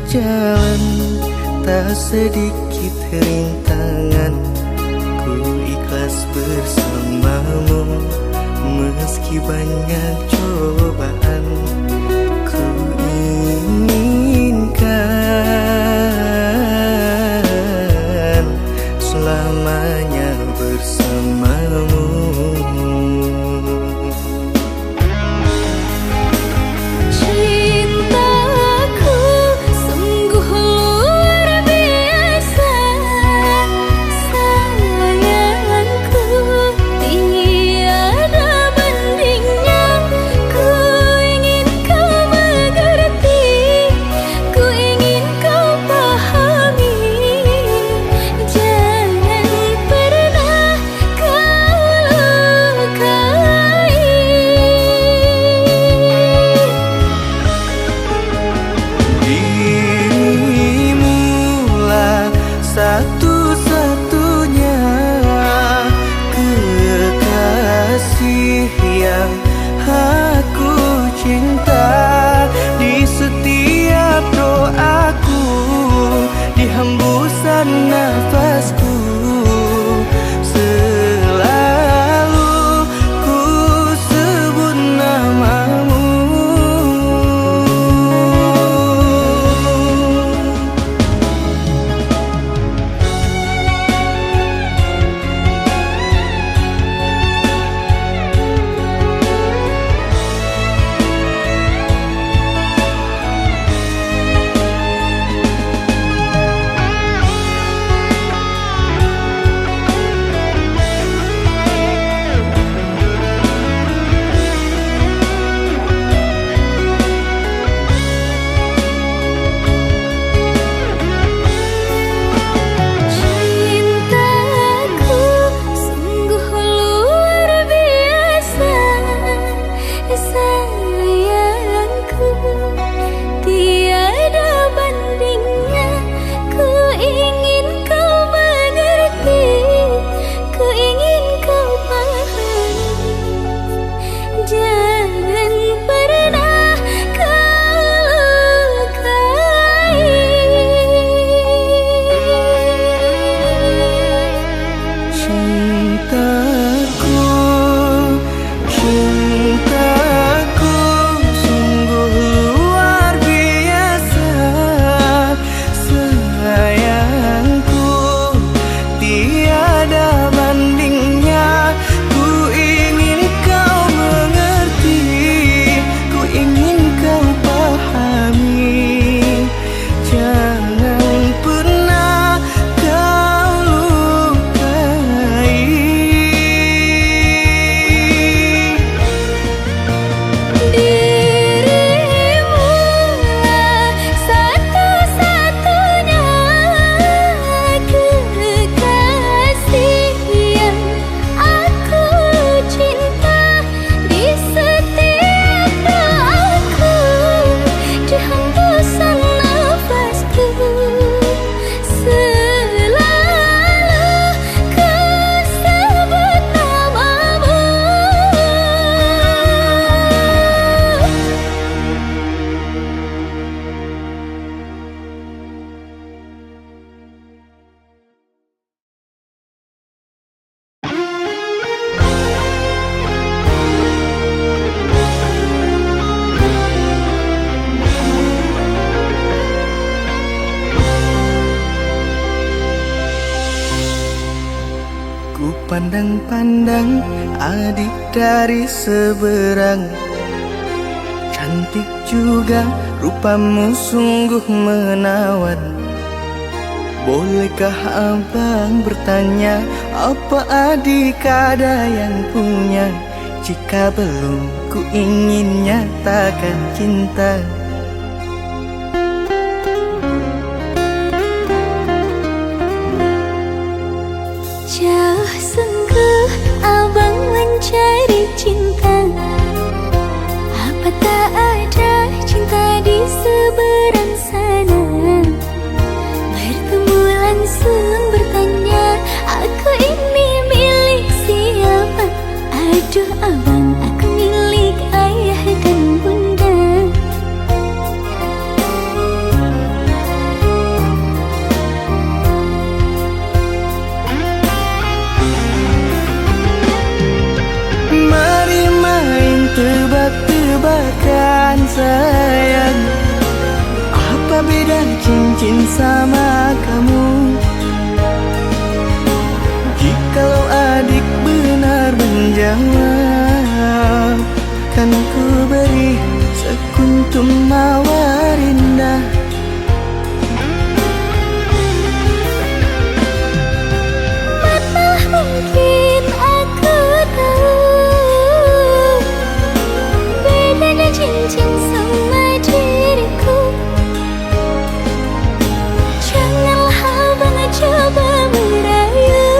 berjalan, tak sedikit rintangan. Ku ikhlas bersamamu, meski banyak cobaan. Ku inginkan selamanya bersamamu. Satu-satunya kekasih yang aku cinta. Di setiap doaku, di hembusan nafasku, selalu ku sebut namamu. Pandang-pandang adik dari seberang, cantik juga rupamu sungguh menawan. Bolehkah abang bertanya, apa adik ada yang punya? Jika belum, ku ingin nyatakan cinta. Jauh sungguh abang mencari cinta, apa tak ada cinta di seberang sana? Bertemu langsung bertanya, aku ini milik siapa? Aduh abang, aku milik ayah dan bunda. Apa beda cincin sama kamu? Jikalau adik benar menjawab, kan ku beri sekuntum mawar indah. Malah mungkin aku tahu bedanya cincin sama diriku. Janganlah abang coba merayu,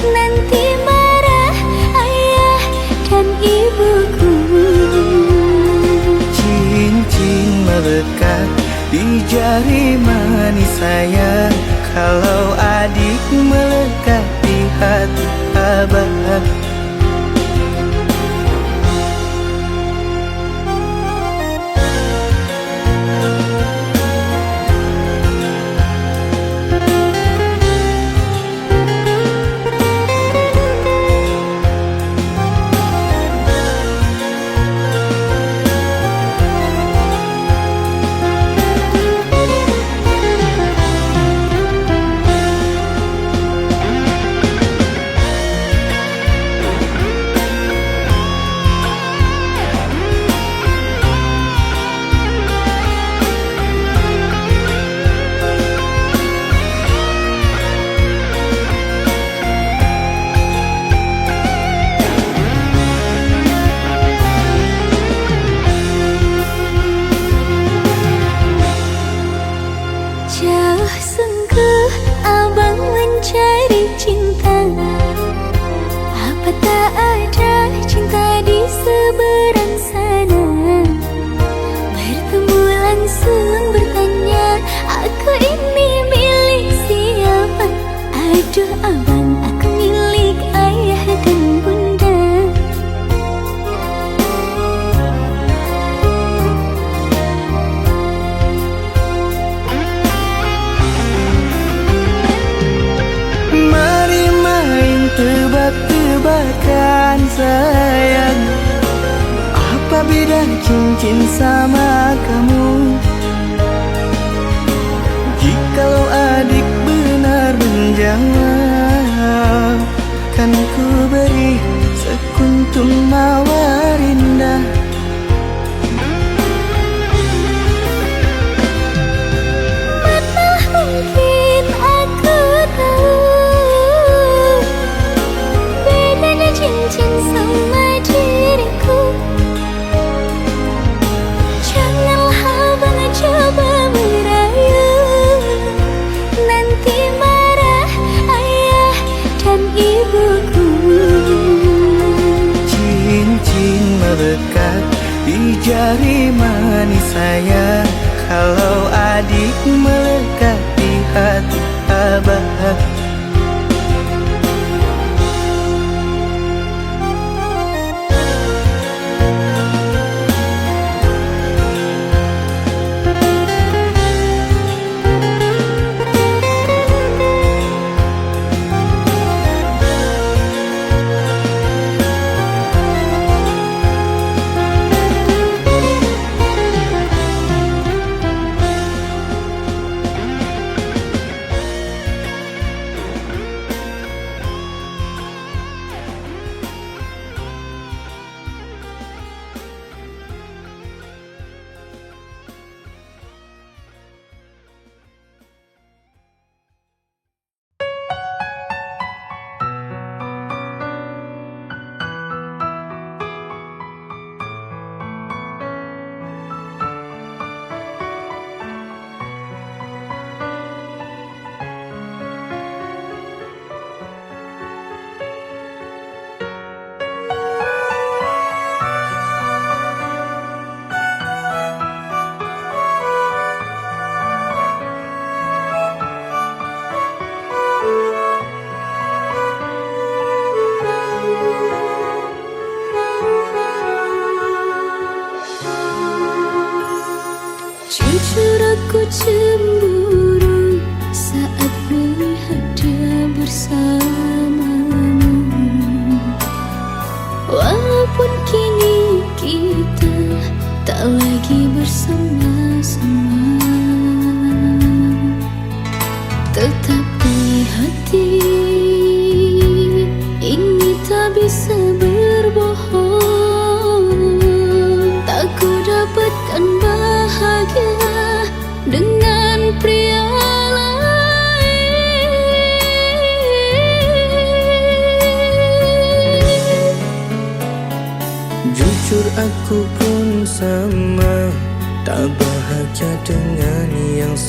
nanti marah ayah dan ibuku. Cincin melekat di jari manis saya, kalau adik melekat di hati abah. Jauh sungguh abang mencari cinta. Apa tak ada cinta di seberang sana? Bertemu langsung bertanya, aku ini milik siapa? Aduh abang, aku milik ayah dan bunda. Mari main tebak-tebakan sayang, apa beda cincin sama kamu? Jikalau adik benar menjawab, kan ku beri sekuntum mawar indah. Malah mungkin aku tahu bedanya cincin sama diriku. Janganlah abang coba merayu, nanti marah ayah dan ibuku. Cincin melekat di jari manis saya, kalau adik melekat di hati abah.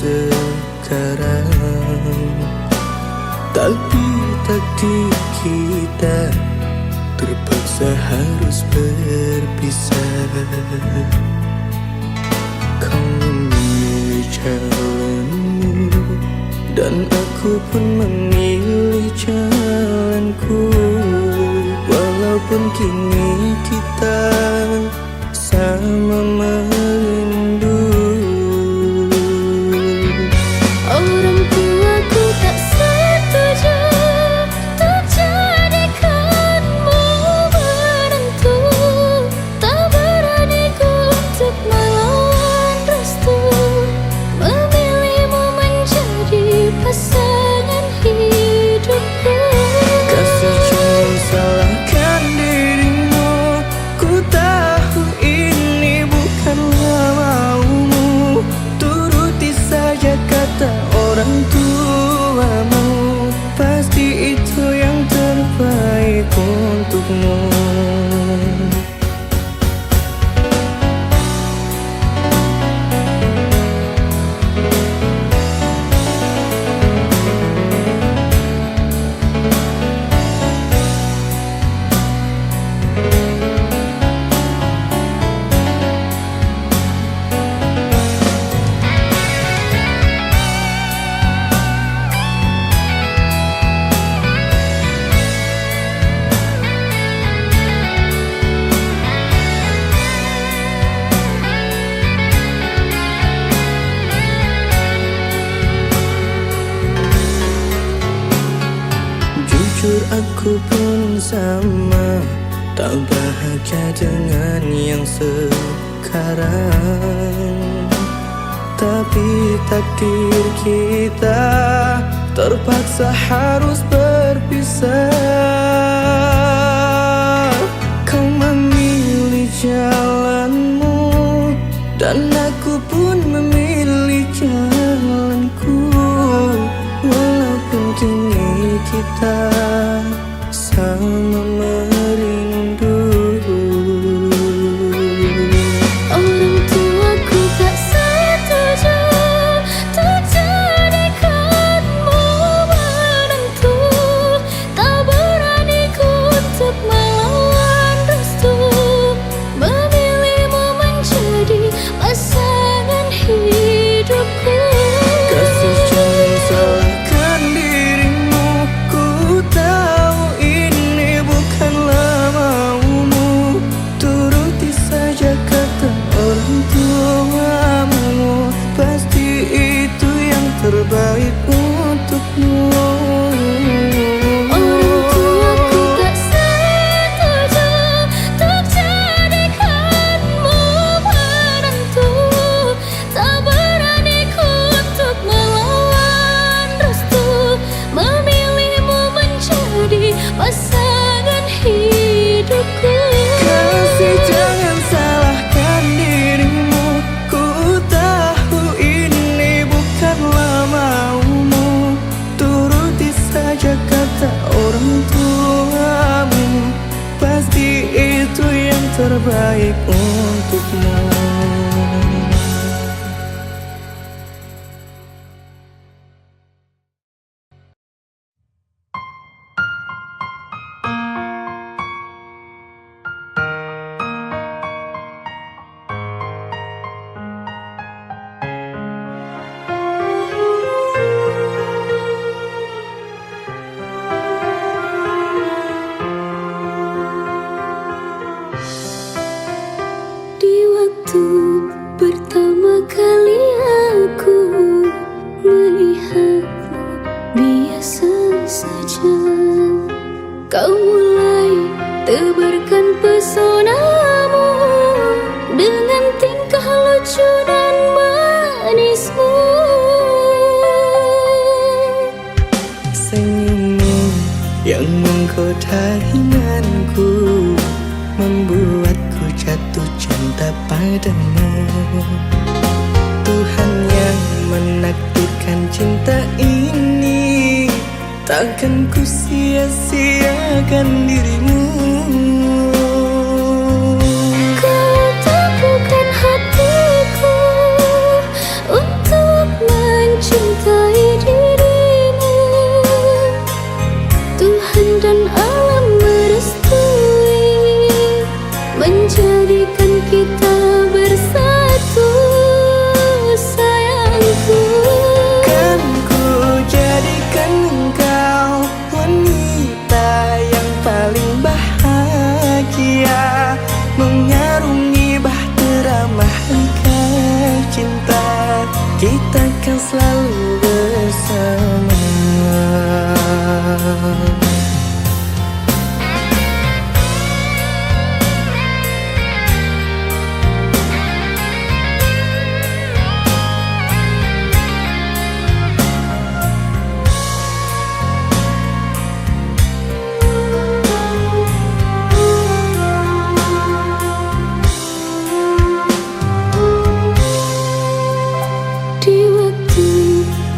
sekarang. Tapi takdir kita terpaksa harus berpisah. Kau memilih jalanmu dan aku pun memilih jalanku. Walaupun kini kita sama merindu. Orang tuaku tak setuju untuk jadikanmu menantu. Tak beraniku untuk melawan restu, memilihmu menjadi pasangan hidupku. Kasih jangan salahkan dirimu, ku tahu ini bukanlah maumu. Turuti saja kata orang tuamu, pasti itu yang terbaik untukmu. Jujur aku pun sama, tak bahagia dengan yang sekarang. Tapi takdir kita terpaksa harus berpisah. Kau memilih jalanmu dan aku pun memilih jalanku. Walaupun kini kita sama merindu. Orang tuaku tak setuju untuk jadikanmu menantu. Tak beraniku untuk melawan restu, memilihmu menjadi pasangan hidupku. Kasih jangan salahkan dirimu, ku tahu ini bukanlah maumu. Turuti saja kata orang tuamu, pasti itu yang terbaik untukmu. Orang tuaku tak setuju untuk jadikanmu menantu. Tak beraniku untuk melawan restu, memilihmu menjadi pasangan hidupku. Kasih jangan salahkan dirimu, ku tahu ini bukanlah maumu. Turuti saja kata orang tuamu, pasti itu yang terbaik untukmu. Di waktu pertama kali aku melihatmu, biasa saja kau mulai tebarkan pesonamu dengan tingkah lucu dan manismu. Senyummu yang menggoda hinganku, membuatku jatuh cinta padamu. Tuhan yang menakdirkan cinta ini, takkan ku sia-siakan dirimu. Kau tepukan hatiku untuk kita kan selalu bersama.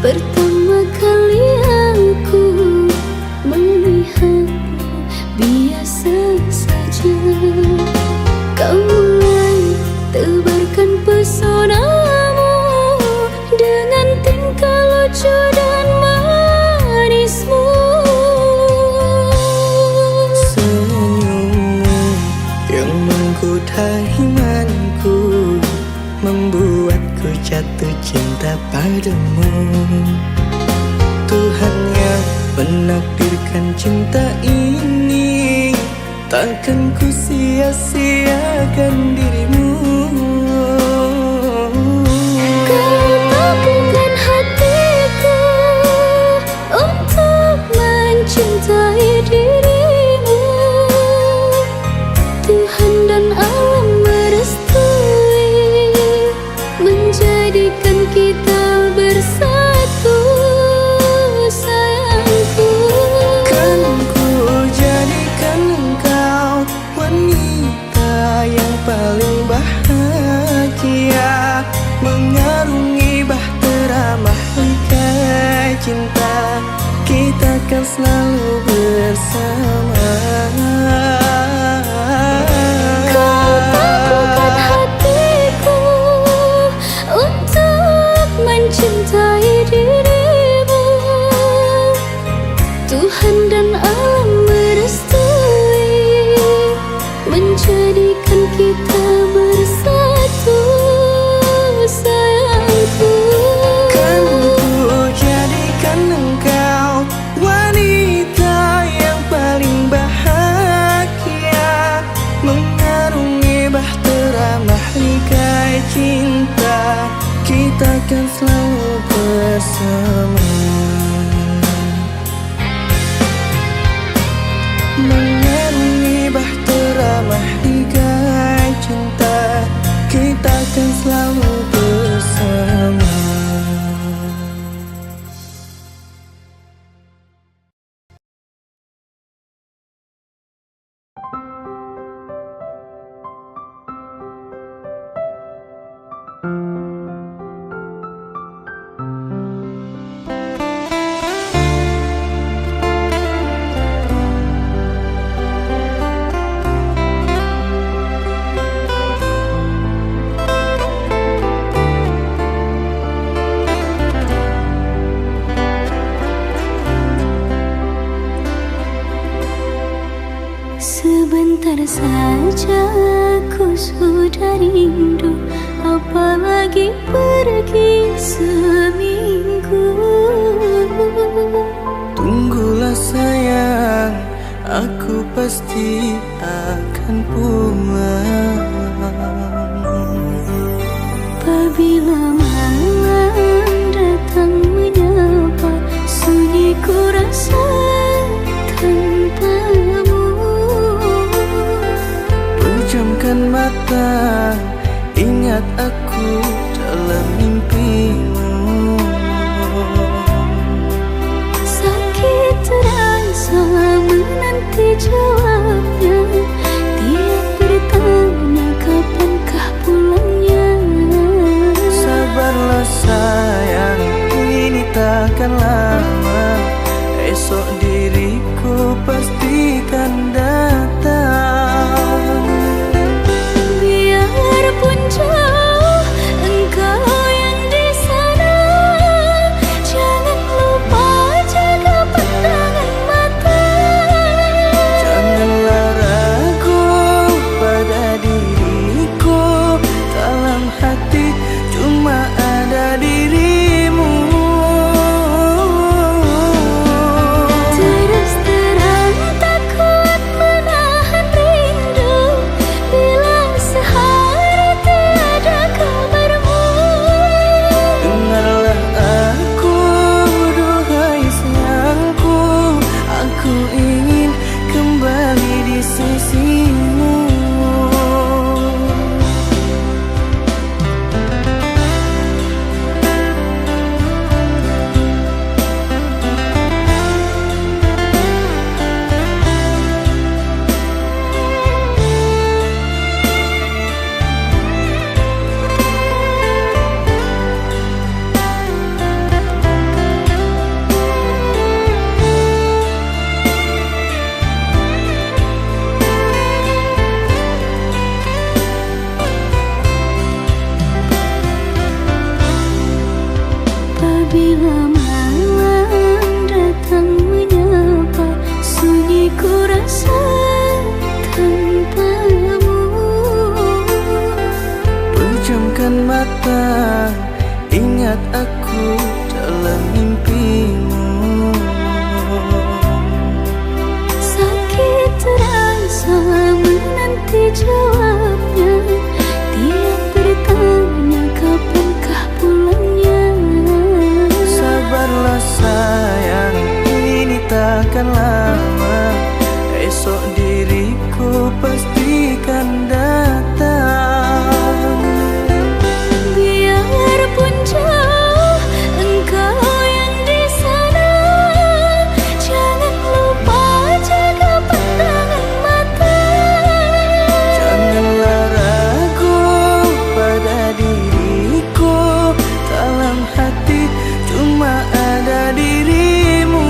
Pertama kali aku melihatmu biasa saja. Kau mulai tebarkan pesonamu dengan tingkah lucu dan manismu. Senyummu yang menggoda imanku membuatku jatuh cinta padamu. Tuhan yang menakdirkan cinta ini, takkan ku sia-siakan dirimu. Kau mampukan hatiku untuk mencintai dirimu. Tuhan dan alam merestui menjadikan kita bersatu, sayangku. Kan ku jadikan engkau wanita yang paling bahagia, mengarungi bahtera mahligai cinta, kita kan selalu bersama. Kau mampukan hatiku untuk mencintai dirimu. Tuhan dan alam merestui menjadikan kita bersatu, sayangku. Kan ku jadikan engkau wanita yang paling bahagia, mengarungi bahtera mahligai cinta, kita kan selalu bersama. Mengarungi bahtera mahligai cinta, kita kan selalu bersama. Sebentar saja ku sudah rindu, apalagi pergi seminggu. Tunggulah sayang, aku pasti akan pulang. Apabila malam datang menyapa, sunyi ku rasa tanpamu. Pejamkan mata, ingat aku dalam mimpimu. Sakit terasa menanti jawabnya, tiap bertanya kapankah pulangnya. Sabarlah sayang, ini takkan lama, esok diriku pastikan datang. Biarpun jauh engkau yang di sana, jangan lupa jaga pandangan mata. Janganlah ragu pada diriku, dalam hati cuma ada dirimu. Terus Bila malam datang menyapa, sunyi ku rasa tanpamu. Pejamkan mata, ingat aku dalam mimpimu. Sakit terasa menanti jawabnya, tiap bertanya kapankah pulangnya. Sabarlah sayang, ini takkan lama. Esok diriku pastikan datang. Biarpun jauh engkau yang di sana, jangan lupa jaga pandangan mata. Janganlah ragu pada diriku, dalam hati cuma ada dirimu.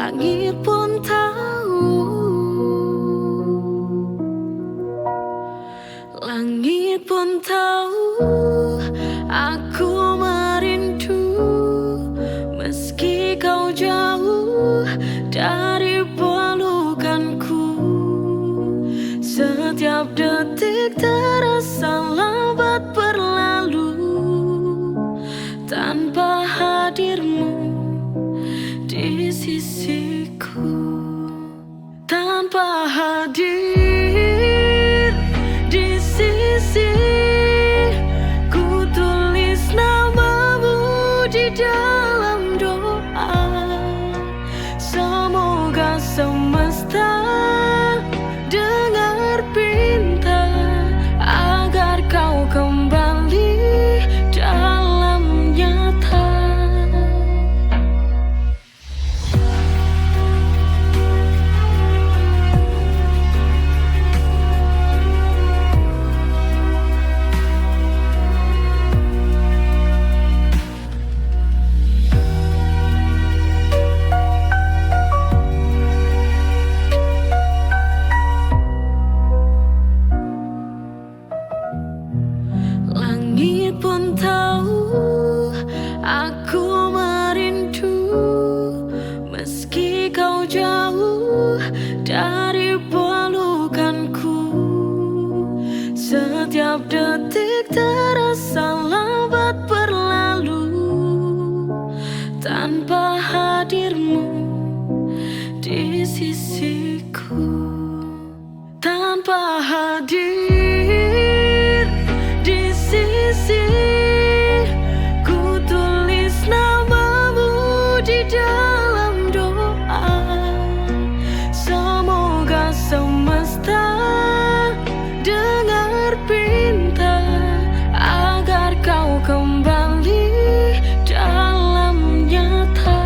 Langit pun tahu, langit pun tahu aku merindu. Meski kau jauh dari pelukanku, setiap detik terasa lambat berlalu tanpa hadirmu di sisiku. Tanpa hadir di sisi, ku tulis namamu di dalam doa. Semoga semesta dengar pinta agar kau kembali dalam nyata. Langit pun tahu aku merindu. Meski kau jauh dari pelukanku, setiap detik terasa lambat berlalu tanpa hadirmu di sisiku. Tanpa hadir di sisi, ku tulis namamu di dalam doa. Semoga semesta dengar pinta agar kau kembali dalam nyata.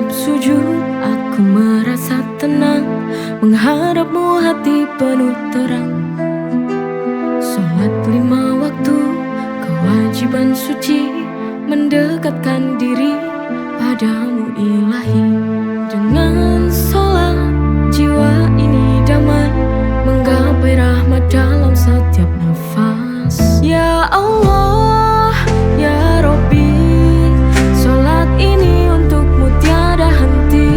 tiap sujud aku merasa tenang, menghadapmu hati penuh terang. Sholat 5 waktu, kewajiban suci, mendekatkan diri padamu ilahi. Dengan sholat jiwa ini damai, menggapai rahmat dalam setiap nafas. Ya Allah, ya Rabbi, sholat ini untukmu tiada henti.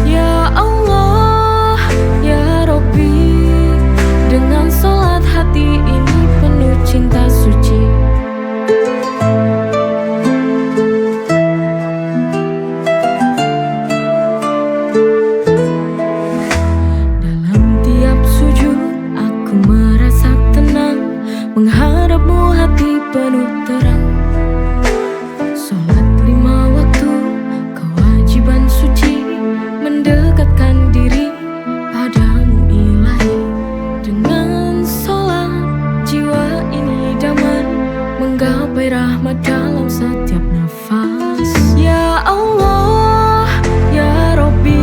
Ya Allah, ya Rabbi, dengan sholat hati ini penuh cinta suci. Menghadapmu hati penuh terang. Sholat 5 waktu, kewajiban suci, mendekatkan diri padamu ilahi. Dengan sholat jiwa ini damai, menggapai rahmat dalam setiap nafas. Ya Allah, ya Rabbi,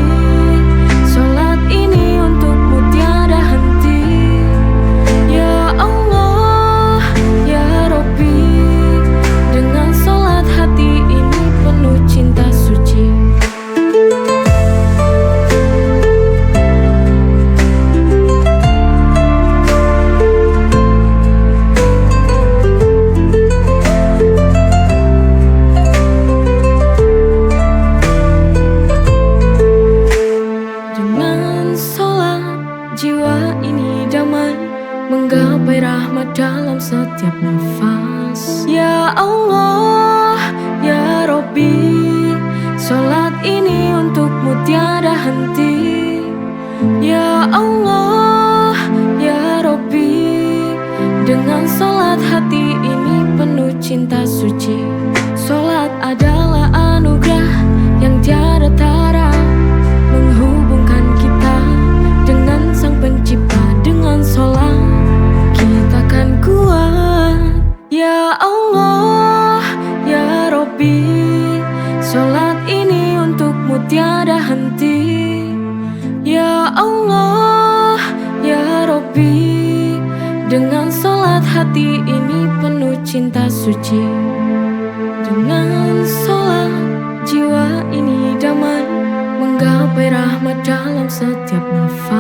sholat ini untukmu tiada henti. Ya Allah, ya Rabbi, dengan sholat hati ini penuh cinta suci. Dengan sholat jiwa ini damai, menggapai rahmat dalam setiap nafas. Ya Allah, ya Rabbi, sholat ini untukmu tiada henti. Ya Allah, ya Rabbi, dengan sholat hati ini penuh cinta suci. Sholat adalah anugerah yang tiada tara, menghubungkan kita dengan Sang Pencipta. Dengan sholat kita kan kuat. Ya Allah, ya Rabbi, sholat ini untukmu tiada henti. Ya Allah, ya Rabbi, dengan sholat hati ini penuh cinta suci. Dengan sholat jiwa ini damai, menggapai rahmat dalam setiap nafas.